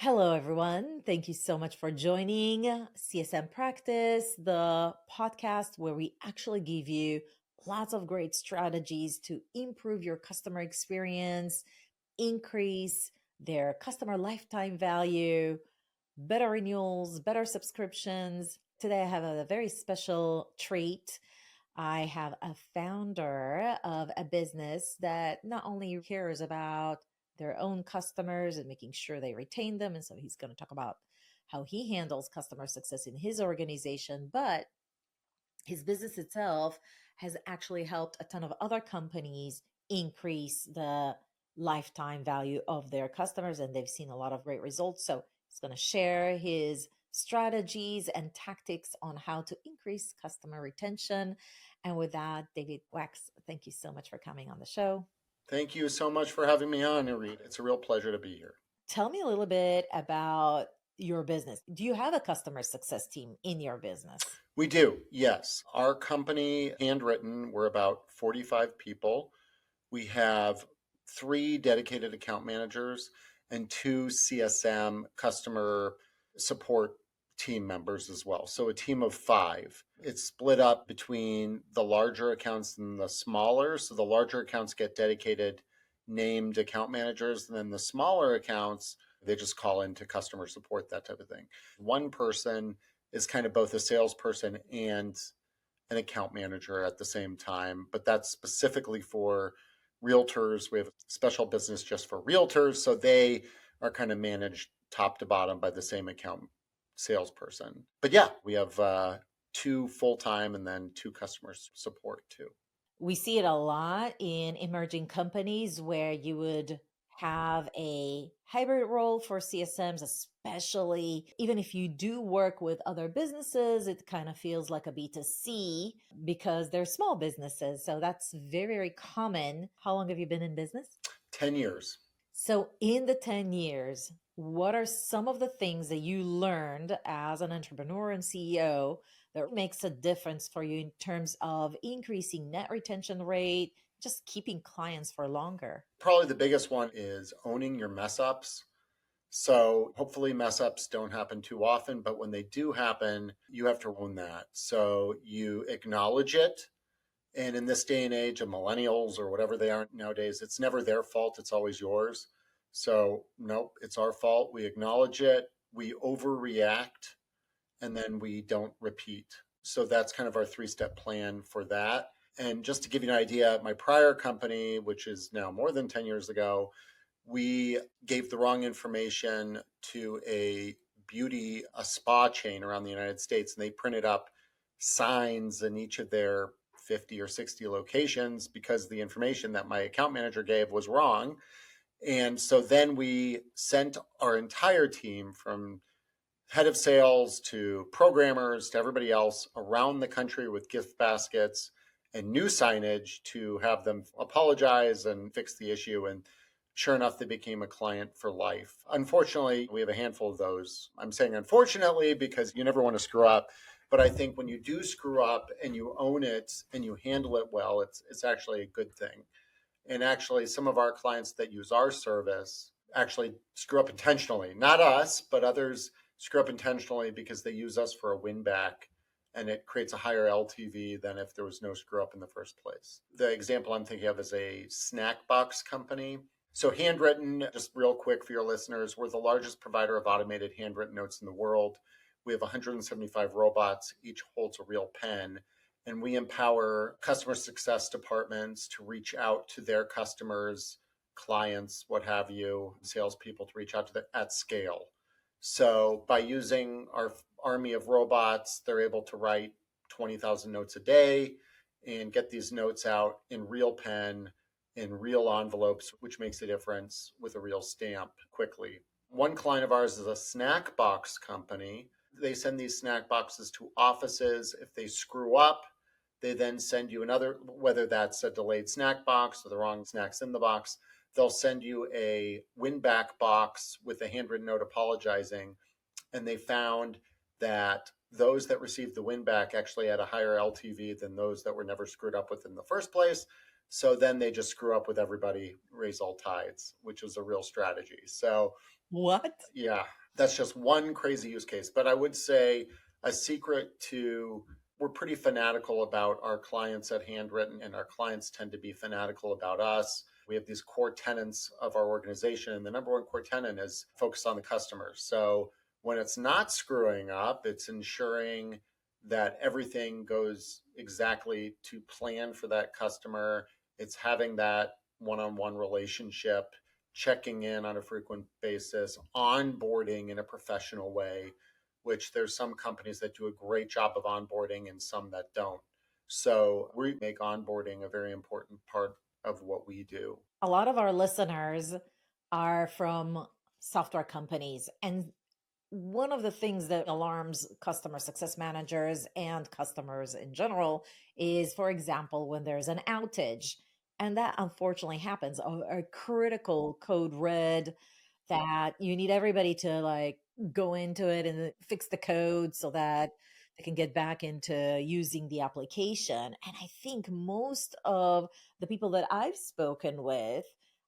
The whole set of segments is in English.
Hello, everyone. Thank you so much for joining CSM Practice, the podcast where we actually give you lots of great strategies to improve your customer experience, increase their customer lifetime value, better renewals, better subscriptions. Today, I have a very special treat. I have a founder of a business that not only cares about their own customers and making sure they retain them. And so he's going to talk about how he handles customer success in his organization, but his business itself has actually helped a ton of other companies increase the lifetime value of their customers, and they've seen a lot of great results. So he's going to share his strategies and tactics on how to increase customer retention. And with that, David Wachs, thank you so much for coming on the show. Thank you so much for having me on, Reed. It's a real pleasure to be here. Tell me a little bit about your business. Do you have a customer success team in your business? We do, yes. Our company, Handwritten, we're about 45 people. We have 3 dedicated account managers and 2 CSM customer support team members as well. So a team of 5. It's split up between the larger accounts and the smaller. So the larger accounts get dedicated named account managers, and then the smaller accounts, they just call into customer support, that type of thing. One person is kind of both a salesperson and an account manager at the same time, but that's specifically for realtors. We have a special business just for realtors, so they are kind of managed top to bottom by the same account salesperson. But yeah, we have 2 full-time and then 2 customer support too. We see it a lot in emerging companies where you would have a hybrid role for CSMs, especially even if you do work with other businesses, it kind of feels like a B2C because they're small businesses. So that's very, very common. How long have you been in business? 10 years. So in the 10 years, what are some of the things that you learned as an entrepreneur and CEO that makes a difference for you in terms of increasing net retention rate, just keeping clients for longer? Probably the biggest one is owning your mess ups. So hopefully mess ups don't happen too often, but when they do happen, you have to own that. So you acknowledge it. And in this day and age of millennials or whatever they are nowadays, it's never their fault. It's always yours. So nope, it's our fault. We acknowledge it. We overreact, and then we don't repeat. So that's kind of our 3-step plan for that. And just to give you an idea, my prior company, which is now more than 10 years ago, we gave the wrong information to a spa chain around the United States, and they printed up signs in each of their 50 or 60 locations because the information that my account manager gave was wrong. And so then we sent our entire team, from head of sales to programmers to everybody else, around the country with gift baskets and new signage to have them apologize and fix the issue. And sure enough, they became a client for life. Unfortunately, we have a handful of those. I'm saying unfortunately because you never want to screw up. But I think when you do screw up and you own it and you handle it well, it's actually a good thing. And actually, some of our clients that use our service actually screw up intentionally. Not us, but others screw up intentionally because they use us for a win back, and it creates a higher LTV than if there was no screw up in the first place. The example I'm thinking of is a snack box company. So Handwritten, just real quick for your listeners, we're the largest provider of automated handwritten notes in the world. We have 175 robots, each holds a real pen, and we empower customer success departments to reach out to their customers, clients, what have you, salespeople to reach out to them at scale. So by using our army of robots, they're able to write 20,000 notes a day and get these notes out in real pen, in real envelopes, which makes a difference, with a real stamp quickly. One client of ours is a snack box company. They send these snack boxes to offices. If they screw up, they then send you another, whether that's a delayed snack box or the wrong snacks in the box, they'll send you a win-back box with a handwritten note apologizing. And they found that those that received the win-back actually had a higher LTV than those that were never screwed up with in the first place. So then they just screw up with everybody, raise all tides, which was a real strategy. So What? Yeah, that's just one crazy use case. But I would say a secret to we're pretty fanatical about our clients at Handwritten, and our clients tend to be fanatical about us. We have these core tenets of our organization, and the number one core tenet is focus on the customer. So when it's not screwing up, it's ensuring that everything goes exactly to plan for that customer. It's having that one on one relationship, checking in on a frequent basis, onboarding in a professional way, which there's some companies that do a great job of onboarding and some that don't. So we make onboarding a very important part of what we do. A lot of our listeners are from software companies. And one of the things that alarms customer success managers and customers in general is, for example, when there's an outage. And that unfortunately happens, a critical code red that you need everybody to like go into it and fix the code so that they can get back into using the application. And I think most of the people that I've spoken with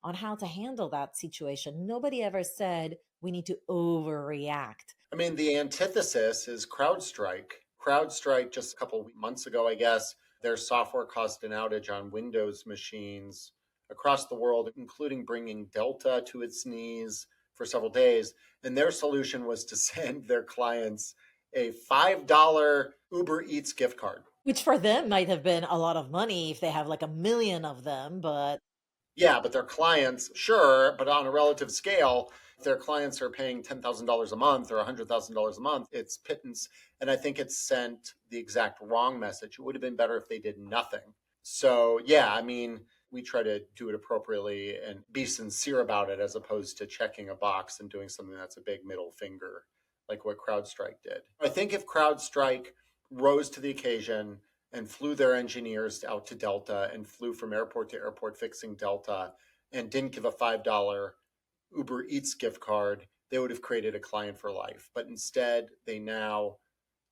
on how to handle that situation, nobody ever said we need to overreact. I mean, the antithesis is CrowdStrike. CrowdStrike, just a couple of months ago, I guess, their software caused an outage on Windows machines across the world, including bringing Delta to its knees for several days. And their solution was to send their clients a $5 Uber Eats gift card. Which for them might have been a lot of money if they have like a million of them, but Yeah, but their clients, sure, but on a relative scale, if their clients are paying $10,000 a month or $100,000 a month, it's pittance. And I think it sent the exact wrong message. It would have been better if they did nothing. So, yeah, I mean, we try to do it appropriately and be sincere about it as opposed to checking a box and doing something that's a big middle finger, like what CrowdStrike did. I think if CrowdStrike rose to the occasion and flew their engineers out to Delta and flew from airport to airport fixing Delta and didn't give a $5 Uber Eats gift card, they would have created a client for life. But instead, they now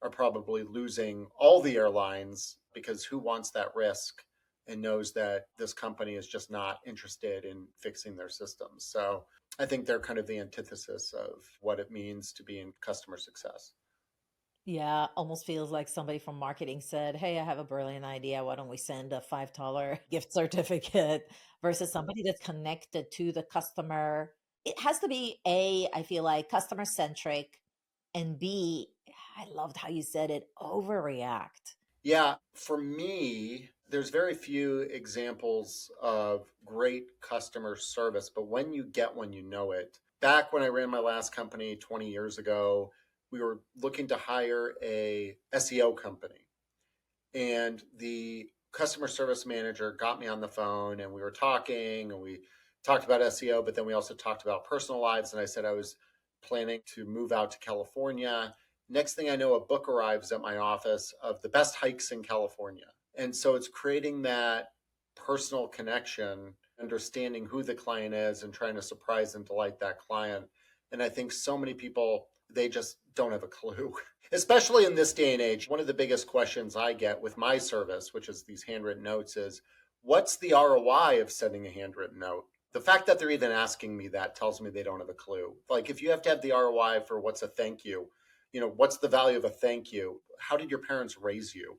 are probably losing all the airlines because who wants that risk and knows that this company is just not interested in fixing their systems. So I think they're kind of the antithesis of what it means to be in customer success. yeah, almost feels like somebody from marketing said, "Hey, I have a brilliant idea. Why don't we send a $5 gift certificate?" Versus somebody that's connected to the customer. It has to be A, I feel like customer centric, and B, I loved how you said it, overreact. Yeah, for me, there's very few examples of great customer service, but when you get one, you know it. Back when I ran my last company 20 years ago, we were looking to hire a SEO company. And the customer service manager got me on the phone and we were talking and we talked about SEO, but then we also talked about personal lives. And I said I was planning to move out to California. Next thing I know, a book arrives at my office of the best hikes in California. And so it's creating that personal connection, understanding who the client is and trying to surprise and delight that client. And I think so many people, they just don't have a clue. Especially in this day and age, one of the biggest questions I get with my service, which is these handwritten notes, is what's the ROI of sending a handwritten note? The fact that they're even asking me that tells me they don't have a clue. Like if you have to have the ROI for what's a thank you, what's the value of a thank you? How did your parents raise you?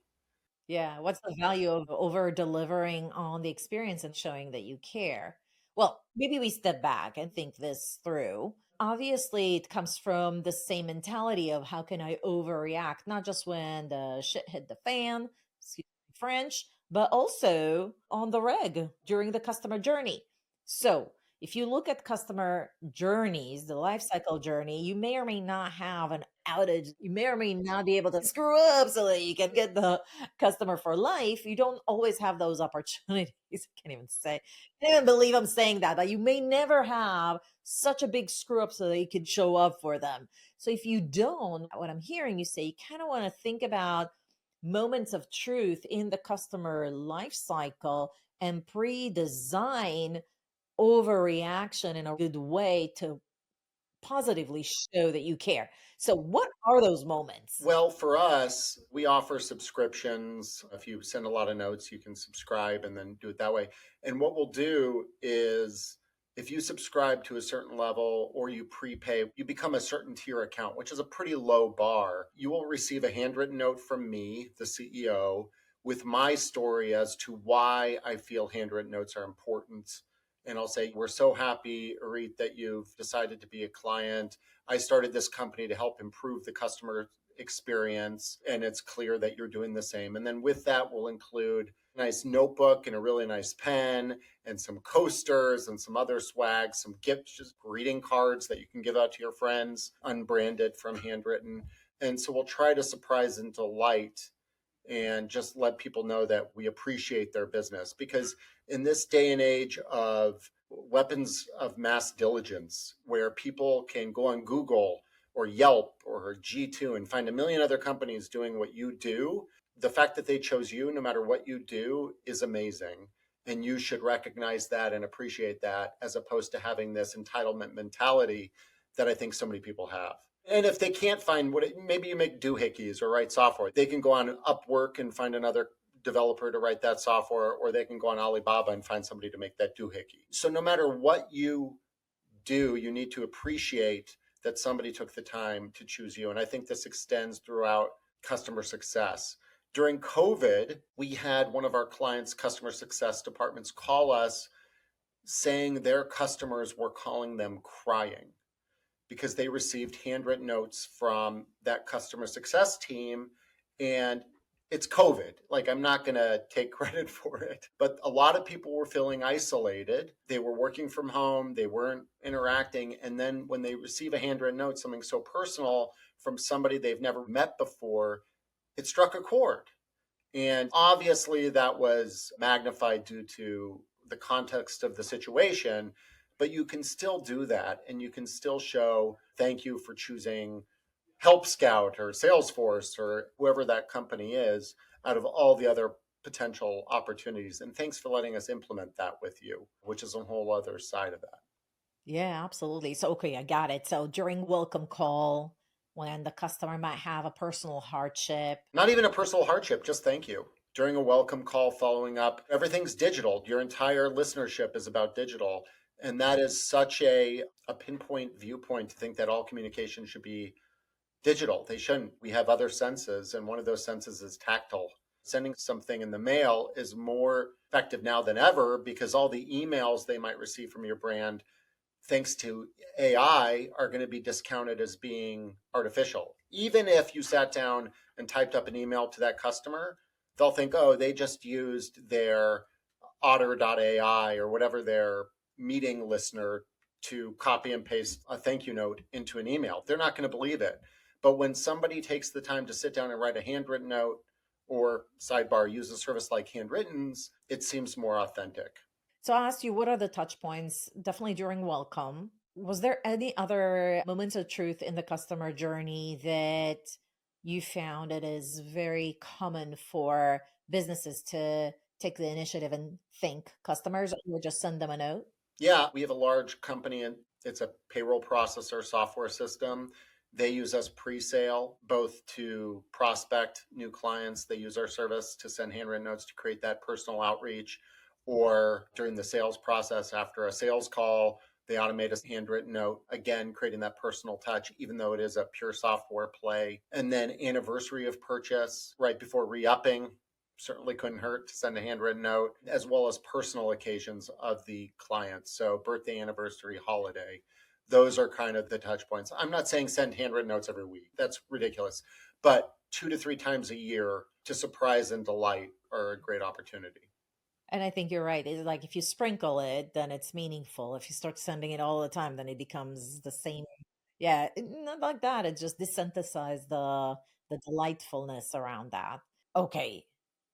Yeah, what's the value of over delivering on the experience and showing that you care? Well, maybe we step back and think this through. Obviously, it comes from the same mentality of how can I overreact, not just when the shit hit the fan, excuse me, French, but also on the reg during the customer journey. So, if you look at customer journeys, the life cycle journey, you may or may not have an outage. You may or may not be able to screw up so that you can get the customer for life. You don't always have those opportunities. I can't even say, I can't even believe I'm saying that, but you may never have such a big screw up so that you can show up for them. So if you don't, what I'm hearing you say, you kind of want to think about moments of truth in the customer life cycle and pre-design overreaction in a good way to positively show that you care. So what are those moments? Well, for us, we offer subscriptions. If you send a lot of notes, you can subscribe and then do it that way. And what we'll do is if you subscribe to a certain level or you prepay, you become a certain tier account, which is a pretty low bar. You will receive a handwritten note from me, the CEO, with my story as to why I feel handwritten notes are important. And I'll say, we're so happy, Arit, that you've decided to be a client. I started this company to help improve the customer experience, and it's clear that you're doing the same. And then with that, we'll include a nice notebook and a really nice pen and some coasters and some other swag, some gifts, just greeting cards that you can give out to your friends, unbranded from Handwritten. And so we'll try to surprise and delight and just let people know that we appreciate their business. Because in this day and age of weapons of mass diligence, where people can go on Google or Yelp or G2 and find a million other companies doing what you do, the fact that they chose you, no matter what you do, is amazing. And you should recognize that and appreciate that, as opposed to having this entitlement mentality that I think so many people have. And if they can't find maybe you make doohickeys or write software, they can go on Upwork and find another developer to write that software, or they can go on Alibaba and find somebody to make that doohickey. So no matter what you do, you need to appreciate that somebody took the time to choose you. And I think this extends throughout customer success. During COVID, we had one of our clients' customer success departments call us saying their customers were calling them crying because they received handwritten notes from that customer success team. And it's COVID. Like, I'm not going to take credit for it, but a lot of people were feeling isolated. They were working from home. They weren't interacting. And then when they receive a handwritten note, something so personal from somebody they've never met before, it struck a chord. And obviously that was magnified due to the context of the situation, but you can still do that. And you can still show thank you for choosing Help Scout or Salesforce or whoever that company is out of all the other potential opportunities. And thanks for letting us implement that with you, which is a whole other side of that. Yeah, absolutely. So, okay, I got it. So during welcome call, when the customer might have a personal hardship. Not even a personal hardship, just thank you. During a welcome call, following up, everything's digital. Your entire listenership is about digital. And that is such a pinpoint viewpoint to think that all communication should be digital. They shouldn't. We have other senses, and one of those senses is tactile. Sending something in the mail is more effective now than ever because all the emails they might receive from your brand, thanks to AI, are going to be discounted as being artificial. Even if you sat down and typed up an email to that customer, they'll think, oh, they just used their otter.ai or whatever their meeting listener to copy and paste a thank you note into an email. They're not going to believe it. But when somebody takes the time to sit down and write a handwritten note, or sidebar, use a service like Handwryttens, it seems more authentic. So I asked you, what are the touch points? Definitely during welcome. Was there any other moments of truth in the customer journey that you found it is very common for businesses to take the initiative and thank customers or just send them a note? Yeah, we have a large company and it's a payroll processor software system. They use us pre-sale, both to prospect new clients. They use our service to send handwritten notes to create that personal outreach, or during the sales process after a sales call, they automate a handwritten note, again, creating that personal touch, even though it is a pure software play. And then anniversary of purchase, right before re-upping, certainly couldn't hurt to send a handwritten note, as well as personal occasions of the client. So birthday, anniversary, holiday. Those are kind of the touch points. I'm not saying send handwritten notes every week. That's ridiculous. But 2 to 3 times a year to surprise and delight are a great opportunity. And I think you're right. It's like if you sprinkle it, then it's meaningful. If you start sending it all the time, then it becomes the same. Yeah, not like that. It just desynthesize the delightfulness around that. Okay.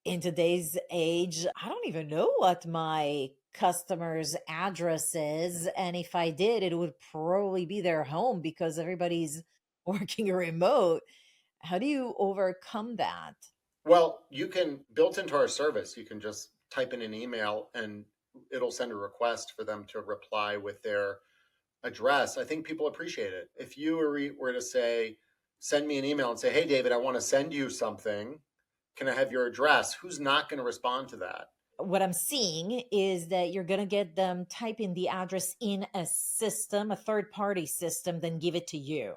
In today's age, I don't even know what my customer's address is. And if I did, it would probably be their home because everybody's working remote. How do you overcome that? Well, you can, built into our service, you can just type in an email and it'll send a request for them to reply with their address. I think people appreciate it. If you were to say, send me an email and say, hey, David, I want to send you something. Can I have your address? Who's not going to respond to that? what I'm seeing is that you're going to get them type in the address in a system, a third party system, then give it to you.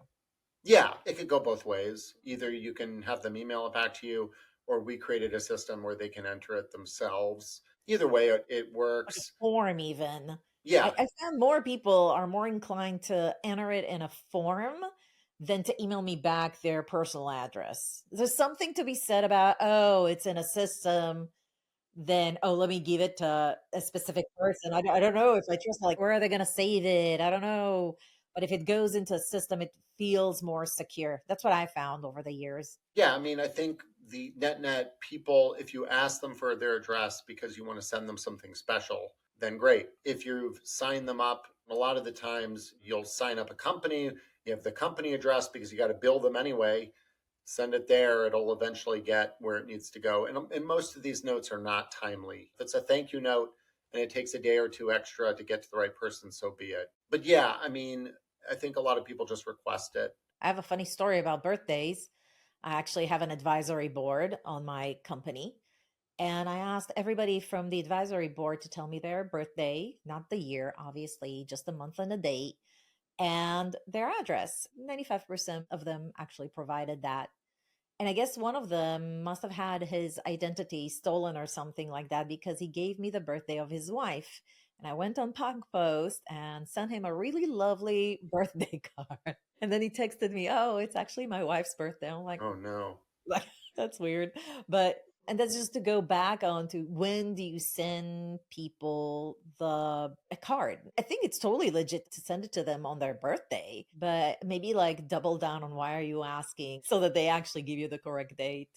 Yeah, it could go both ways. Either you can have them email it back to you, or we created a system where they can enter it themselves. Either way, it Like a works. form, even. Yeah, I found more people are more inclined to enter it in a form than to email me back their personal address. There's something to be said about, oh, it's in a system, then, oh, let me give it to a specific person. I don't know if I trust, like, where are they going to save it? I don't know. But if it goes into a system, it feels more secure. That's what I found over the years. yeah. I mean, I think the net people, if you ask them for their address because you want to send them something special, then great. If you've signed them up, a lot of the times you'll sign up a company, you have the company address because you got to bill them anyway. Send it there, it'll eventually get where it needs to go. And most of these notes are not timely. If it's a thank you note and it takes a day or two extra to get to the right person, so be it. But yeah, I mean, I think a lot of people just request it. I have a funny story about birthdays. I actually have an advisory board on my company. And I asked everybody from the advisory board to tell me their birthday, not the year, obviously, just the month and the date, and their address. 95% of them actually provided that. And I guess one of them must have had his identity stolen or something like that, because he gave me the birthday of his wife. And I went on Punk Post and sent him a really lovely birthday card. And then he texted me, oh, it's actually my wife's birthday. I'm like, Oh no. like, that's weird. But, and that's just to go back on to, when do you send people a card? I think it's totally legit to send it to them on their birthday, but maybe like double down on why are you asking, so that they actually give you the correct date.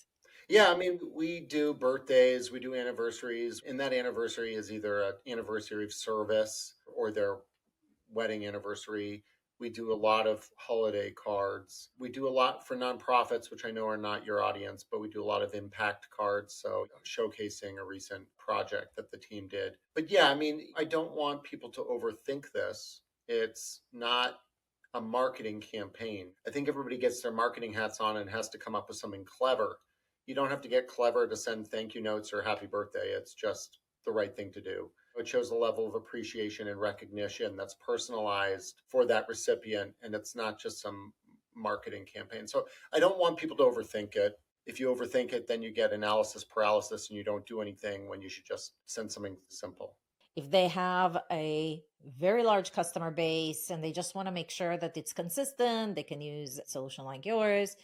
Yeah, I mean, we do birthdays, we do anniversaries, and that anniversary is either an anniversary of service or their wedding anniversary. We do a lot of holiday cards. We do a lot for nonprofits, which I know are not your audience, but we do a lot of impact cards. So, showcasing a recent project that the team did. But yeah, I mean, I don't want people to overthink this. It's not a marketing campaign. I think everybody gets their marketing hats on and has to come up with something clever. You don't have to get clever to send thank you notes or happy birthday. It's just the right thing to do. It shows a level of appreciation and recognition that's personalized for that recipient, and it's not just some marketing campaign. So I don't want people to overthink it. If you overthink it, then you get analysis paralysis and you don't do anything, when you should just send something simple. If they have a very large customer base and they just want to make sure that it's consistent, they can use a solution like yours.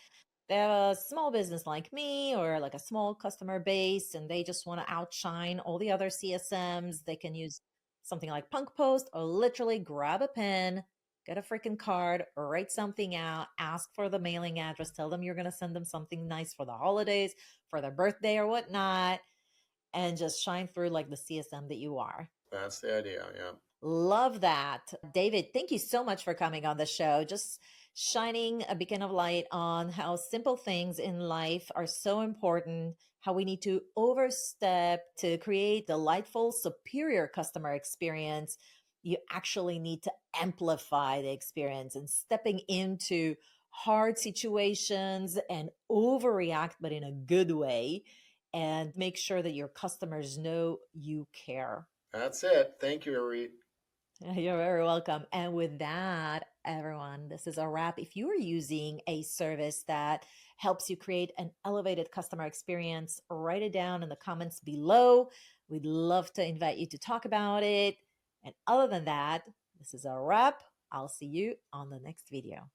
They have a small business like me, or like a small customer base, and they just want to outshine all the other CSMs, they can use something like Punk Post, or literally grab a pen, get a freaking card, or write something out, ask for the mailing address, tell them you're going to send them something nice for the holidays, for their birthday or whatnot, and just shine through like the CSM that you are. That's the idea. Yeah. Love that. David, thank you so much for coming on the show. Just shining a beacon of light on how simple things in life are so important, how we need to overstep to create delightful, superior customer experience. You actually need to amplify the experience, and stepping into hard situations and overreact, but in a good way, and make sure that your customers know you care. That's it. Thank you, Ari. You're very welcome. And with that, everyone, this is a wrap. If you are using a service that helps you create an elevated customer experience, write it down in the comments below. We'd love to invite you to talk about it. And other than that, this is a wrap. I'll see you on the next video.